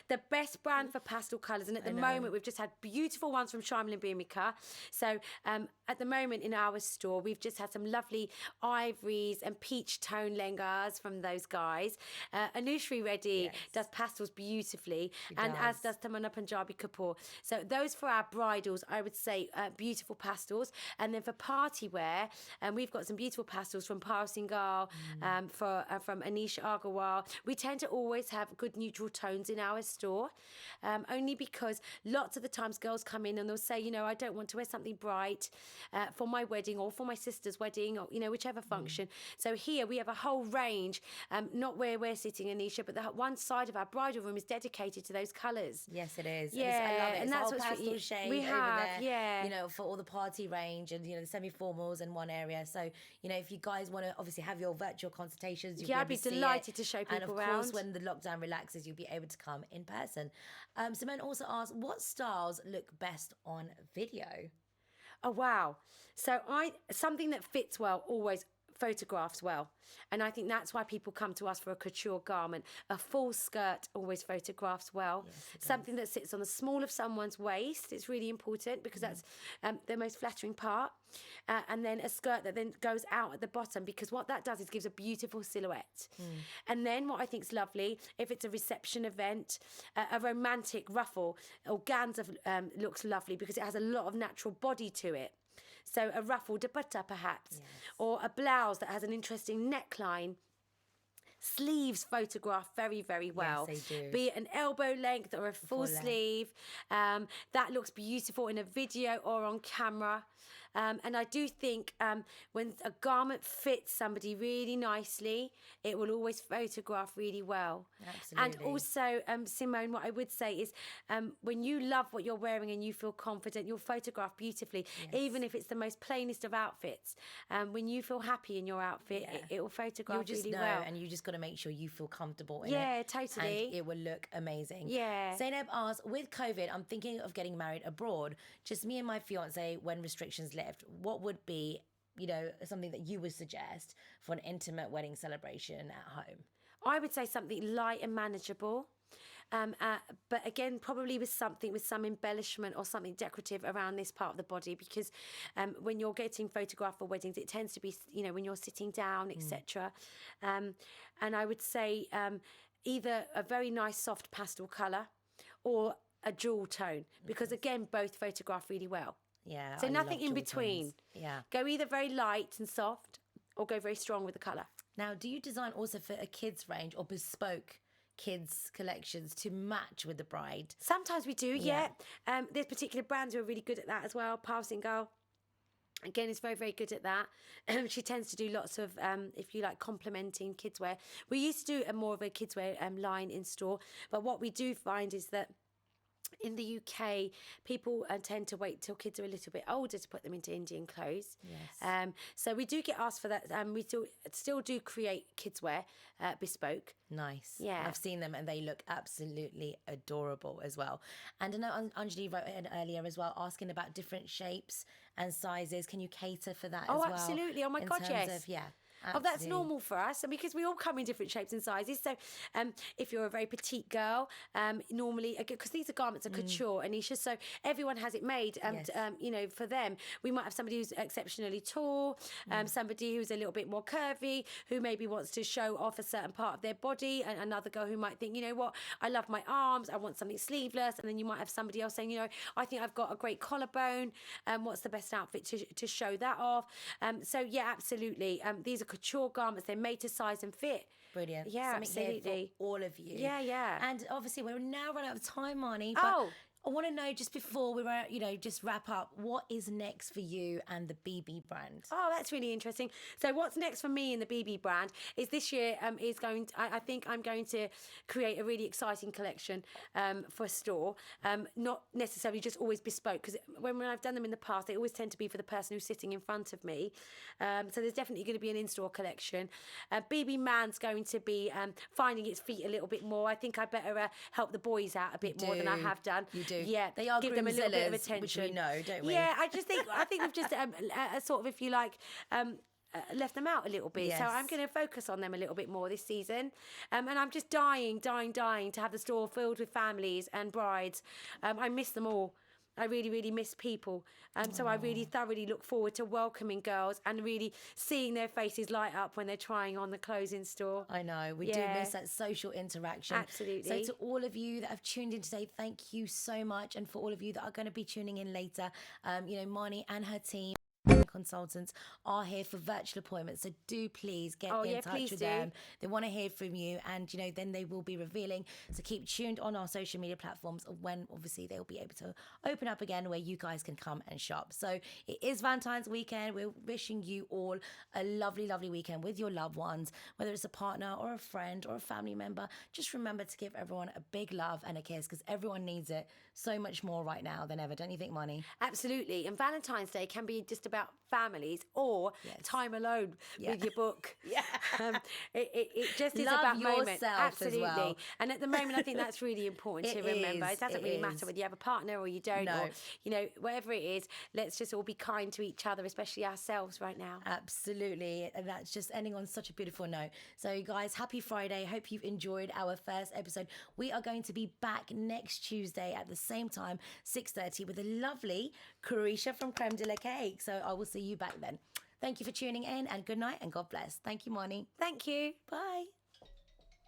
The best brand for pastel colours, and at the moment we've just had beautiful ones from Shyam and Bhumika. So at the moment in our store, we've just had some lovely ivories and peach tone lehengas from those guys. Anushri Reddy does pastels beautifully, as does Tamanna Punjabi Kapoor. So those for our bridals, I would say beautiful pastels. And then for party wear, we've got some beautiful pastels from Paro Singhal, from Anisha Agarwal. We tend to always have good neutral tones in our store, only because lots of the times girls come in and they'll say, you know, I don't want to wear something bright for my wedding or for my sister's wedding, or, you know, whichever function. So here we have a whole range, not where we're sitting, Anisha, but the one side of our bridal room is dedicated to those colours. Yes, it is. Yeah, I love it. and that's what's pastel shade we have, over there, yeah. you know, for all the party range and, you know, the semi-formals in one area. So, you know, if you guys want to obviously have your virtual consultations, you'll I'd be delighted to show people around. And of course, when the lockdown relaxes, you'll be able to come in person. Simone also asked, what styles look best on video? Oh, wow. So something that fits well always photographs well. And I think that's why people come to us for a couture garment. A full skirt always photographs well. Yes, something that sits on the small of someone's waist is really important, because that's the most flattering part. And then a skirt that then goes out at the bottom, because what that does is gives a beautiful silhouette. And then what I think is lovely, if it's a reception event, a romantic ruffle, organza looks lovely because it has a lot of natural body to it. So a ruffled dupatta perhaps, or a blouse that has an interesting neckline. Sleeves photograph very, very well. Yes, they do. Be it an elbow length or a full sleeve. That looks beautiful in a video or on camera. And I do think when a garment fits somebody really nicely, it will always photograph really well. Absolutely. And also, Simone, what I would say is when you love what you're wearing and you feel confident, you'll photograph beautifully, even if it's the most plainest of outfits. When you feel happy in your outfit, it will photograph really well. And you just got to make sure you feel comfortable in it. Yeah, totally. And it will look amazing. Yeah. Zainab asks, with COVID, I'm thinking of getting married abroad. Just me and my fiance when restrictions lift. What would be, you know, something that you would suggest for an intimate wedding celebration at home? I would say something light and manageable. But again, probably with some embellishment or something decorative around this part of the body, because when you're getting photographed for weddings, it tends to be, you know, when you're sitting down, etc. And I would say either a very nice soft pastel colour or a jewel tone, because again, both photograph really well. Yeah. So I nothing love in jewel between. tones. Yeah. Go either very light and soft or go very strong with the colour. Now, do you design also for a kids range or bespoke kids collections to match with the bride? Sometimes we do, yeah. There's particular brands who are really good at that as well. Paro Singhal, again, is very, very good at that. She tends to do lots of, if you like, complementing kids wear. We used to do more of a kids wear line in store, but what we do find is that in the UK, people tend to wait till kids are a little bit older to put them into Indian clothes. Yes. So we do get asked for that. We still do create kids wear, bespoke. Nice. Yeah. I've seen them and they look absolutely adorable as well. And I know Anjali wrote in earlier as well, asking about different shapes and sizes. Can you cater for that as well? Oh, absolutely. Oh, my God, yes. Yeah. Oh, that's normal for us, and because we all come in different shapes and sizes. So, if you're a very petite girl, normally, because these are garments are couture, Anisha, so everyone has it made. Yes. You know, for them, we might have somebody who's exceptionally tall, somebody who's a little bit more curvy, who maybe wants to show off a certain part of their body, and another girl who might think, you know what, I love my arms, I want something sleeveless, and then you might have somebody else saying, you know, I think I've got a great collarbone. What's the best outfit to show that off? So yeah, absolutely. These are couture garments. They're made to size and fit. Brilliant. Yeah, Something absolutely. here for all of you. Yeah, yeah. And obviously, we're now running out of time, Marni. But Oh. I want to know, just before we just wrap up, what is next for you and the BIBI brand? Oh, that's really interesting. So what's next for me in the BIBI brand is this year I think I'm going to create a really exciting collection for a store, not necessarily just always bespoke, because when I've done them in the past, they always tend to be for the person who's sitting in front of me. So there's definitely going to be an in-store collection. BIBI Man's going to be finding its feet a little bit more. I think I better help the boys out a bit more than I have done. You do. Yeah, they are give them a little bit of attention, which we know, don't we? Yeah, I think we've just sort of, if you like, left them out a little bit. Yes. So I'm going to focus on them a little bit more this season. And I'm just dying to have the store filled with families and brides. I miss them all. I really, really miss people. So I really thoroughly look forward to welcoming girls and really seeing their faces light up when they're trying on the clothes in store. I know, we do miss that social interaction. Absolutely. So to all of you that have tuned in today, thank you so much. And for all of you that are going to be tuning in later, Marni and her team, consultants, are here for virtual appointments, so do please get in touch with them. They want to hear from you, and then they will be revealing, so keep tuned on our social media platforms of when obviously they'll be able to open up again, where you guys can come and shop. So it is Valentine's weekend. We're wishing you all a lovely, lovely weekend with your loved ones, whether it's a partner or a friend or a family member. Just remember to give everyone a big love and a kiss, because everyone needs it so much more right now than ever, don't you think, Marni? Absolutely. And Valentine's Day can be just about families or time alone with your book. It just is Love about moments. Absolutely. As well. And at the moment, I think that's really important to remember. It doesn't really matter whether you have a partner or you don't, or whatever it is. Let's just all be kind to each other, especially ourselves right now. Absolutely. And that's just ending on such a beautiful note. So guys, happy Friday. Hope you've enjoyed our first episode. We are going to be back next Tuesday at the same time, 6:30, with a lovely Carisha from Creme de la Cake. So I will see you back then. Thank you for tuning in, and good night and God bless. Thank you, Marni. Thank you. Bye.